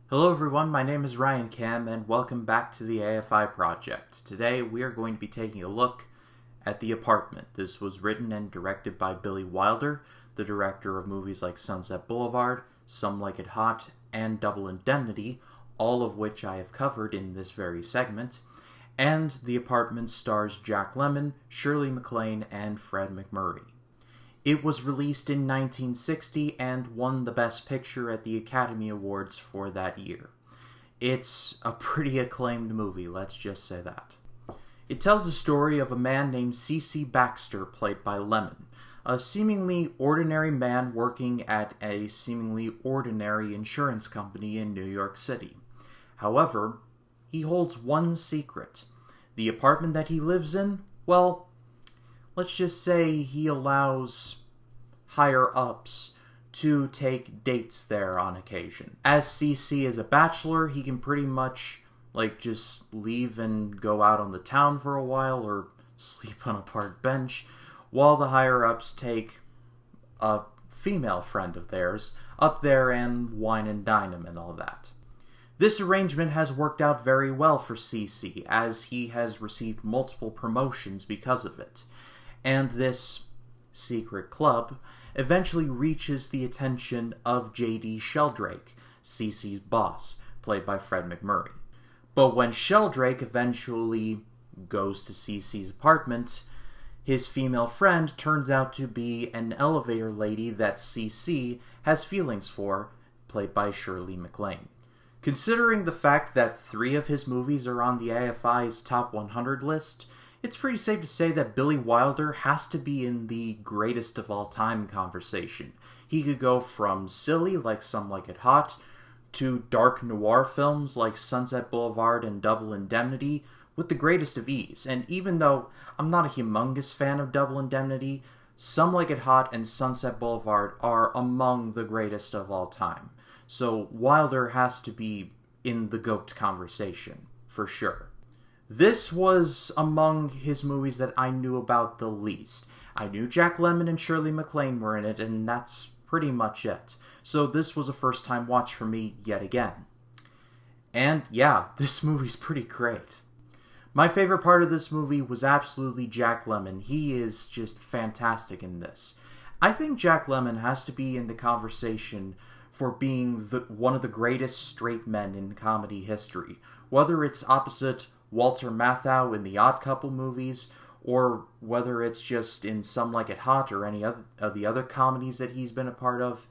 Hello everyone, my name is Ryan Cam and welcome back to the AFI Project. Today we are going to be taking a look at The Apartment. This was written and directed by Billy Wilder, the director of movies like Sunset Boulevard, Some Like It Hot, and Double Indemnity, all of which I have covered in this very segment. And The Apartment stars Jack Lemmon, Shirley MacLaine, and Fred MacMurray. It was released in 1960 and won the Best Picture at the Academy Awards for that year. It's a pretty acclaimed movie, let's just say that. It tells the story of a man named C.C. Baxter, played by Lemmon, a seemingly ordinary man working at a seemingly ordinary insurance company in New York City. However, he holds one secret. The apartment that he lives in, well, let's just say he allows higher-ups to take dates there on occasion. As CC is a bachelor, he can pretty much, just leave and go out on the town for a while or sleep on a park bench, while the higher-ups take a female friend of theirs up there and wine and dine him and all that. This arrangement has worked out very well for CC, as he has received multiple promotions because of it. And this secret club eventually reaches the attention of J.D. Sheldrake, CC's boss, played by Fred MacMurray. But when Sheldrake eventually goes to CC's apartment, his female friend turns out to be an elevator lady that CC has feelings for, played by Shirley MacLaine. Considering the fact that 3 of his movies are on the AFI's Top 100 list, it's pretty safe to say that Billy Wilder has to be in the greatest of all time conversation. He could go from silly, like Some Like It Hot, to dark noir films like Sunset Boulevard and Double Indemnity with the greatest of ease. And even though I'm not a humongous fan of Double Indemnity, Some Like It Hot and Sunset Boulevard are among the greatest of all time. So Wilder has to be in the GOAT conversation, for sure. This was among his movies that I knew about the least. I knew Jack Lemmon and Shirley MacLaine were in it, and that's pretty much it. So this was a first-time watch for me yet again. And yeah, this movie's pretty great. My favorite part of this movie was absolutely Jack Lemmon. He is just fantastic in this. I think Jack Lemmon has to be in the conversation for being one of the greatest straight men in comedy history, whether it's opposite Walter Matthau in the Odd Couple movies, or whether it's just in Some Like It Hot or any of the other comedies that he's been a part of.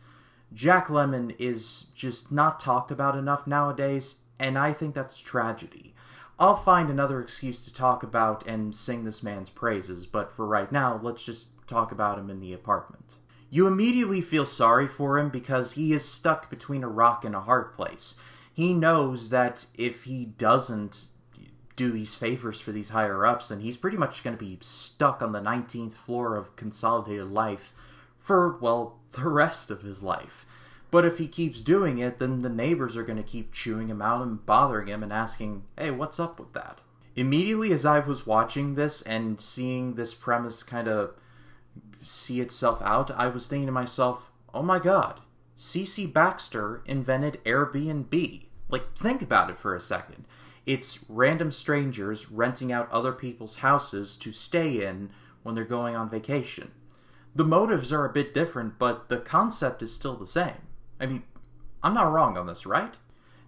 Jack Lemmon is just not talked about enough nowadays, and I think that's a tragedy. I'll find another excuse to talk about and sing this man's praises, but for right now, let's just talk about him in The Apartment. You immediately feel sorry for him because he is stuck between a rock and a hard place. He knows that if he doesn't do these favors for these higher-ups, and he's pretty much going to be stuck on the 19th floor of Consolidated Life for, well, the rest of his life. But if he keeps doing it, then the neighbors are going to keep chewing him out and bothering him and asking, hey, what's up with that? Immediately as I was watching this and seeing this premise kind of see itself out, I was thinking to myself, oh my god, C.C. Baxter invented AirBNB. Think about it for a second. It's random strangers renting out other people's houses to stay in when they're going on vacation. The motives are a bit different, but the concept is still the same. I mean, I'm not wrong on this, right?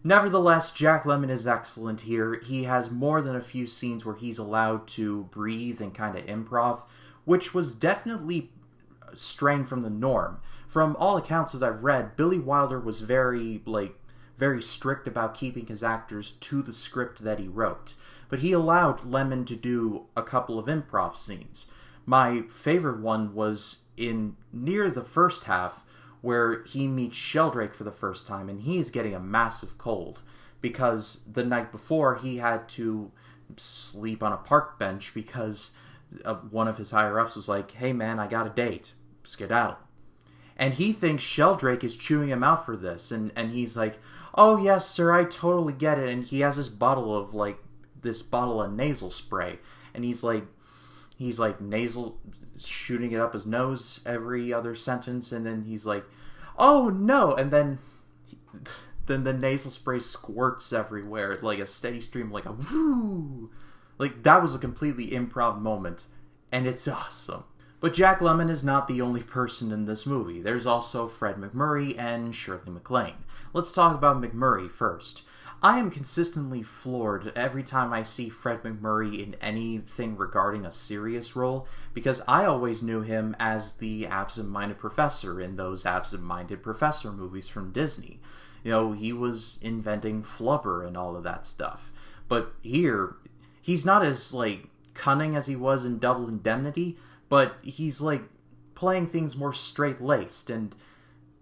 Nevertheless, Jack Lemmon is excellent here. He has more than a few scenes where he's allowed to breathe and kind of improv, which was definitely straying from the norm. From all accounts that I've read, Billy Wilder was very strict about keeping his actors to the script that he wrote. But he allowed Lemmon to do a couple of improv scenes. My favorite one was in near the first half, where he meets Sheldrake for the first time, and he's getting a massive cold, because the night before he had to sleep on a park bench because one of his higher-ups was like, hey man, I got a date, skedaddle. And he thinks Sheldrake is chewing him out for this, and he's like, oh yes sir, I totally get it, and he has this bottle of nasal spray, and he's nasal shooting it up his nose every other sentence, and then he's like, oh no, and then then the nasal spray squirts everywhere, like a steady stream, like a woo. Like, that was a completely improv moment, and it's awesome. But Jack Lemmon is not the only person in this movie. There's also Fred MacMurray and Shirley MacLaine. Let's talk about MacMurray first. I am consistently floored every time I see Fred MacMurray in anything regarding a serious role, because I always knew him as the absent-minded professor in those absent-minded professor movies from Disney. You know, he was inventing Flubber and all of that stuff. But here, he's not as, like, cunning as he was in Double Indemnity, but he's, like, playing things more straight-laced, and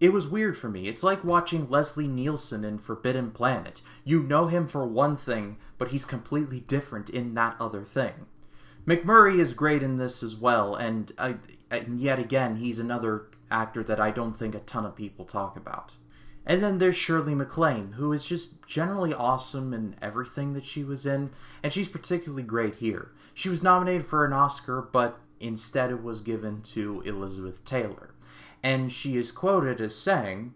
it was weird for me. It's like watching Leslie Nielsen in Forbidden Planet. You know him for one thing, but he's completely different in that other thing. MacMurray is great in this as well, and yet again, he's another actor that I don't think a ton of people talk about. And then there's Shirley MacLaine, who is just generally awesome in everything that she was in, and she's particularly great here. She was nominated for an Oscar, but instead it was given to Elizabeth Taylor. And she is quoted as saying,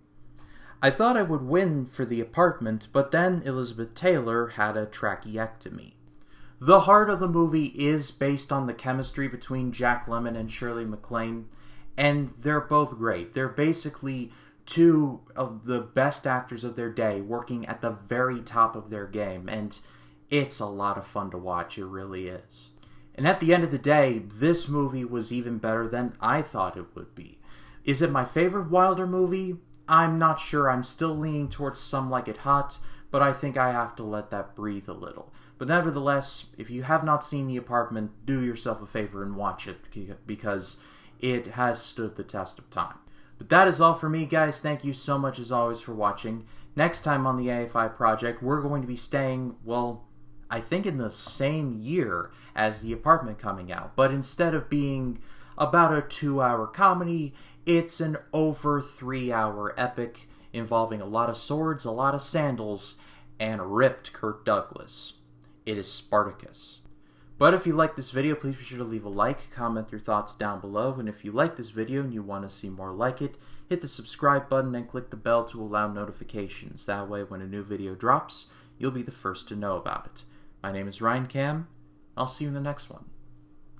"I thought I would win for The Apartment, but then Elizabeth Taylor had a tracheectomy." The heart of the movie is based on the chemistry between Jack Lemmon and Shirley MacLaine, and they're both great. They're basically two of the best actors of their day working at the very top of their game, and it's a lot of fun to watch, it really is. And at the end of the day, this movie was even better than I thought it would be. Is it my favorite Wilder movie? I'm not sure. I'm still leaning towards Some Like It Hot, but I think I have to let that breathe a little. But nevertheless, if you have not seen The Apartment, do yourself a favor and watch it, because it has stood the test of time. But that is all for me, guys. Thank you so much, as always, for watching. Next time on the AFI Project, we're going to be staying, well, I think in the same year as The Apartment coming out. But instead of being about a 2-hour comedy, it's an over 3-hour epic involving a lot of swords, a lot of sandals, and ripped Kirk Douglas. It is Spartacus. But if you like this video, please be sure to leave a like, comment your thoughts down below, and if you like this video and you want to see more like it, hit the subscribe button and click the bell to allow notifications. That way, when a new video drops, you'll be the first to know about it. My name is Ryan Cam. I'll see you in the next one.